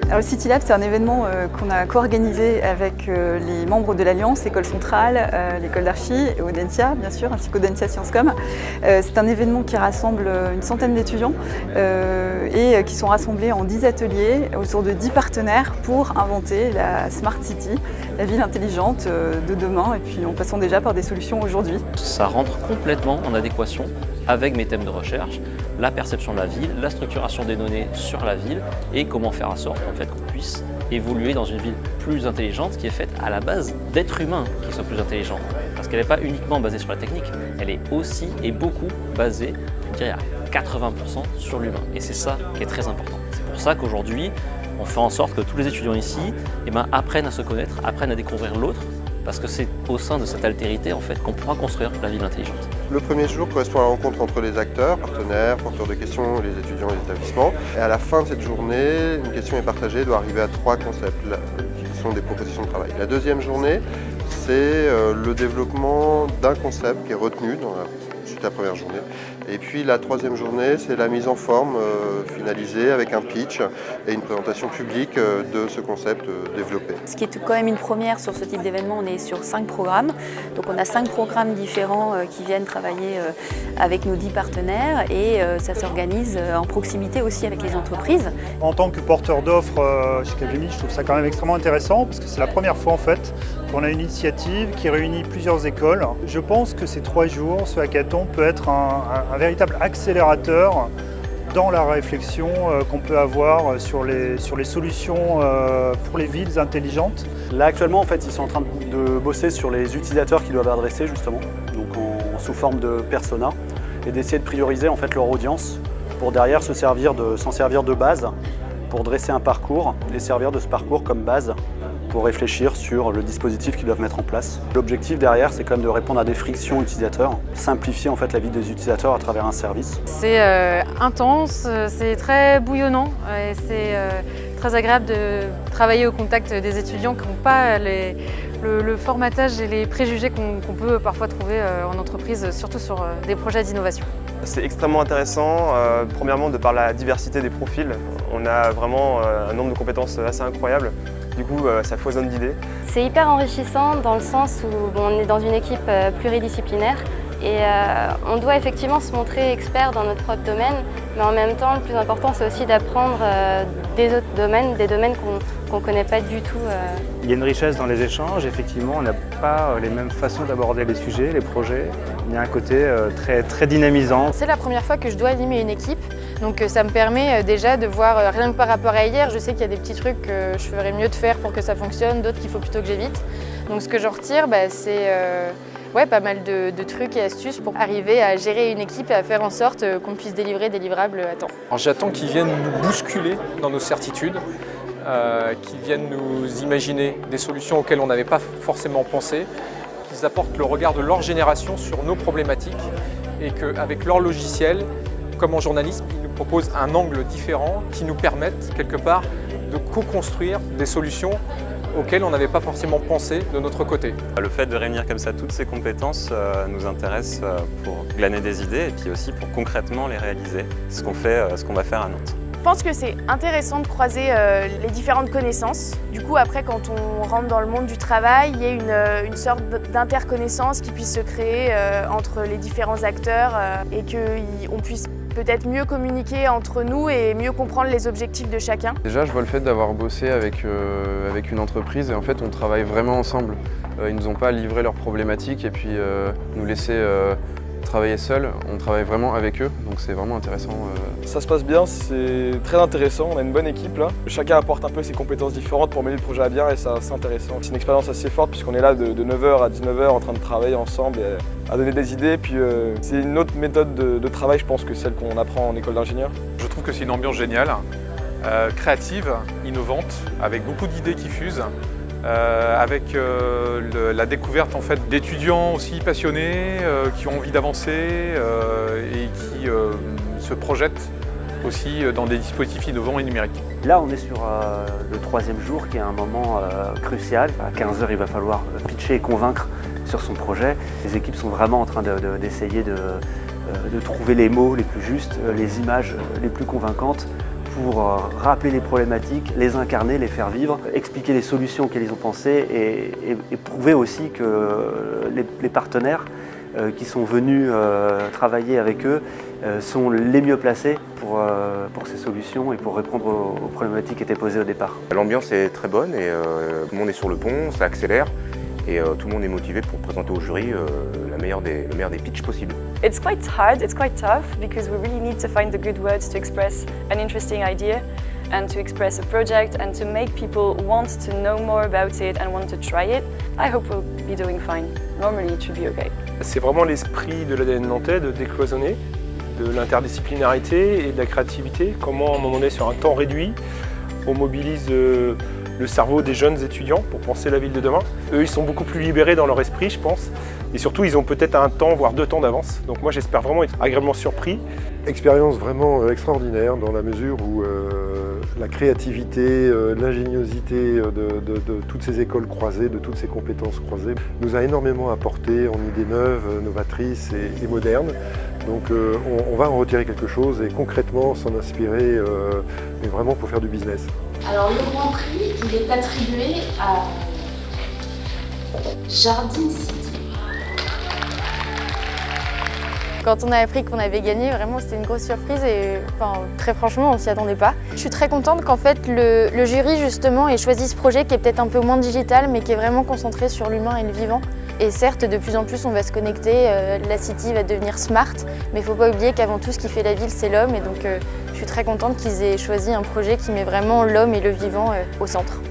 Alors, le City Lab, c'est un événement qu'on a co-organisé avec les membres de l'Alliance, l'école centrale, l'école d'archi et Audencia, bien sûr, ainsi qu'Audencia Sciencescom. C'est un événement qui rassemble une centaine d'étudiants et qui sont rassemblés en 10 ateliers autour de 10 partenaires pour inventer la Smart City, la ville intelligente de demain, et puis en passant déjà par des solutions aujourd'hui. Ça rentre complètement en adéquation avec mes thèmes de recherche, la perception de la ville, la structuration des données sur la ville et comment faire en sorte en fait, qu'on puisse évoluer dans une ville plus intelligente qui est faite à la base d'êtres humains qui soient plus intelligents. Parce qu'elle n'est pas uniquement basée sur la technique, elle est aussi et beaucoup basée, je dirais à 80% sur l'humain. Et c'est ça qui est très important. C'est pour ça qu'aujourd'hui, on fait en sorte que tous les étudiants ici apprennent à se connaître, apprennent à découvrir l'autre, parce que c'est au sein de cette altérité en fait, qu'on pourra construire la ville intelligente. Le premier jour correspond à la rencontre entre les acteurs, partenaires, porteurs de questions, les étudiants et les établissements. Et à la fin de cette journée, une question est partagée et doit arriver à 3 concepts qui sont des propositions de travail. La deuxième journée, c'est le développement d'un concept qui est retenu suite à la première journée. Et puis la troisième journée, c'est la mise en forme finalisée avec un pitch et une présentation publique de ce concept développé. Ce qui est quand même une première sur ce type d'événement, on est sur 5 programmes. Donc on a 5 programmes différents qui viennent travailler avec nos 10 partenaires et ça s'organise en proximité aussi avec les entreprises. En tant que porteur d'offres chez Capgemini, je trouve ça quand même extrêmement intéressant parce que c'est la première fois en fait qu'on a une initiative qui réunit plusieurs écoles. Je pense que ces 3 jours, ce hackathon peut être un véritable accélérateur dans la réflexion qu'on peut avoir sur les solutions pour les villes intelligentes. Là actuellement en fait ils sont en train de bosser sur les utilisateurs qu'ils doivent adresser justement, donc sous forme de persona, et d'essayer de prioriser en fait leur audience pour derrière s'en servir de base pour dresser un parcours et servir de ce parcours comme base pour réfléchir sur le dispositif qu'ils doivent mettre en place. L'objectif derrière, c'est quand même de répondre à des frictions utilisateurs, simplifier en fait la vie des utilisateurs à travers un service. C'est intense, c'est très bouillonnant et c'est très agréable de travailler au contact des étudiants qui n'ont pas le formatage et les préjugés qu'on peut parfois trouver en entreprise, surtout sur des projets d'innovation. C'est extrêmement intéressant, premièrement de par la diversité des profils. On a vraiment un nombre de compétences assez incroyable. Du coup, ça foisonne d'idées. C'est hyper enrichissant dans le sens où on est dans une équipe pluridisciplinaire et on doit effectivement se montrer expert dans notre propre domaine, mais en même temps, le plus important, c'est aussi d'apprendre des autres domaines, des domaines qu'on ne connaît pas du tout. Il y a une richesse dans les échanges, effectivement, on n'a pas les mêmes façons d'aborder les sujets, les projets. Il y a un côté très dynamisant. C'est la première fois que je dois animer une équipe, donc ça me permet déjà de voir, rien que par rapport à hier, je sais qu'il y a des petits trucs que je ferais mieux de faire pour que ça fonctionne, d'autres qu'il faut plutôt que j'évite. Donc ce que j'en retire, c'est pas mal de trucs et astuces pour arriver à gérer une équipe et à faire en sorte qu'on puisse délivrer des livrables à temps. J'attends qu'ils viennent nous bousculer dans nos certitudes, qu'ils viennent nous imaginer des solutions auxquelles on n'avait pas forcément pensé, qu'ils apportent le regard de leur génération sur nos problématiques et qu'avec leur logiciel, comme en journalisme, ils nous proposent un angle différent qui nous permette quelque part de co-construire des solutions auxquelles on n'avait pas forcément pensé de notre côté. Le fait de réunir comme ça toutes ces compétences nous intéresse pour glaner des idées et puis aussi pour concrètement les réaliser, ce qu'on va faire à Nantes. Je pense que c'est intéressant de croiser les différentes connaissances. Du coup, après, quand on rentre dans le monde du travail, il y a une sorte d'interconnaissance qui puisse se créer entre les différents acteurs et qu'on puisse peut-être mieux communiquer entre nous et mieux comprendre les objectifs de chacun. Déjà, je vois le fait d'avoir bossé avec une entreprise et en fait, on travaille vraiment ensemble. Ils ne nous ont pas livré leurs problématiques et puis nous laisser travailler seuls. On travaille vraiment avec eux, donc c'est vraiment intéressant. Ça se passe bien, c'est très intéressant, on a une bonne équipe là. Chacun apporte un peu ses compétences différentes pour mener le projet à bien et ça, c'est intéressant. C'est une expérience assez forte puisqu'on est là de 9h à 19h en train de travailler ensemble et à donner des idées. Puis c'est une autre méthode de travail, je pense, que celle qu'on apprend en école d'ingénieur. Je trouve que c'est une ambiance géniale, créative, innovante, avec beaucoup d'idées qui fusent. Avec la découverte en fait, d'étudiants aussi passionnés qui ont envie d'avancer et qui se projettent aussi dans des dispositifs innovants et numériques. Là, on est sur le 3e jour qui est un moment crucial. À 15 h, il va falloir pitcher et convaincre sur son projet. Les équipes sont vraiment en train d'essayer de trouver les mots les plus justes, les images les plus convaincantes pour rappeler les problématiques, les incarner, les faire vivre, expliquer les solutions auxquelles ils ont pensé et prouver aussi que les partenaires qui sont venus travailler avec eux sont les mieux placés pour ces solutions et pour répondre aux problématiques qui étaient posées au départ. L'ambiance est très bonne et tout le monde est sur le pont, ça accélère et tout le monde est motivé pour présenter au jury le meilleur des pitchs possibles. It's quite hard, it's quite tough because we really need to find the good words to express an interesting idea and to express a project and to make people want to know more about it and want to try it. I hope we'll be doing fine. Normally it should be okay. C'est vraiment l'esprit de l'ADN nantais de décloisonner, de l'interdisciplinarité et de la créativité. Comment, à un moment donné, sur un temps réduit, on mobilise le cerveau des jeunes étudiants pour penser la ville de demain. Eux, ils sont beaucoup plus libérés dans leur esprit, je pense. Et surtout, ils ont peut-être un temps, voire 2 temps d'avance. Donc moi, j'espère vraiment être agréablement surpris. Expérience vraiment extraordinaire dans la mesure où la créativité, l'ingéniosité de toutes ces écoles croisées, de toutes ces compétences croisées, nous a énormément apporté en idées neuves, novatrices et modernes. Donc on va en retirer quelque chose et concrètement s'en inspirer, mais vraiment pour faire du business. Alors le Grand Prix, il est attribué à Jardine City. Quand on a appris qu'on avait gagné, vraiment c'était une grosse surprise et très franchement on s'y attendait pas. Je suis très contente qu'en fait le jury justement ait choisi ce projet qui est peut-être un peu moins digital mais qui est vraiment concentré sur l'humain et le vivant. Et certes, de plus en plus on va se connecter, la city va devenir smart, mais il ne faut pas oublier qu'avant tout ce qui fait la ville c'est l'homme et donc je suis très contente qu'ils aient choisi un projet qui met vraiment l'homme et le vivant au centre.